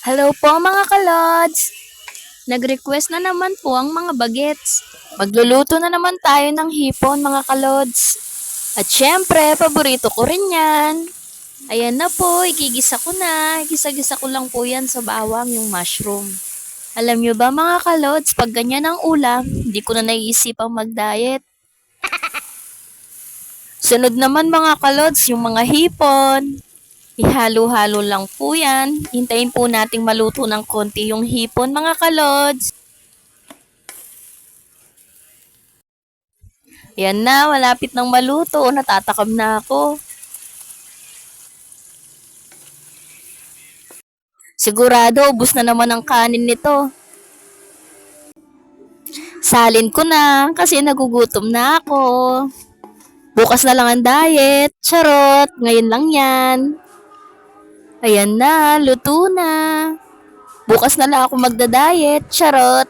Hello po mga kalods! Nag-request na naman po ang mga bagets. Magluluto na naman tayo ng hipon mga kalods. At syempre, paborito ko rin yan. Ayan na po, igigisa ko na. Gisa-gisa ko lang po yan sa bawang yung mushroom. Alam nyo ba mga kalods, pag ganyan ang ulam, hindi ko na naiisipang mag-diet. Sunod naman mga kalods, yung mga hipon. Ihalo-halo lang po yan. Hintayin po nating maluto ng konti yung hipon mga kalods. Yan na, malapit nang maluto. Natatakam na ako. Sigurado, ubus na naman ang kanin nito. Salin ko na kasi nagugutom na ako. Bukas na lang ang diet. Charot, ngayon lang yan. Ayan na, luto na. Bukas na lang ako magda-diet. Charot.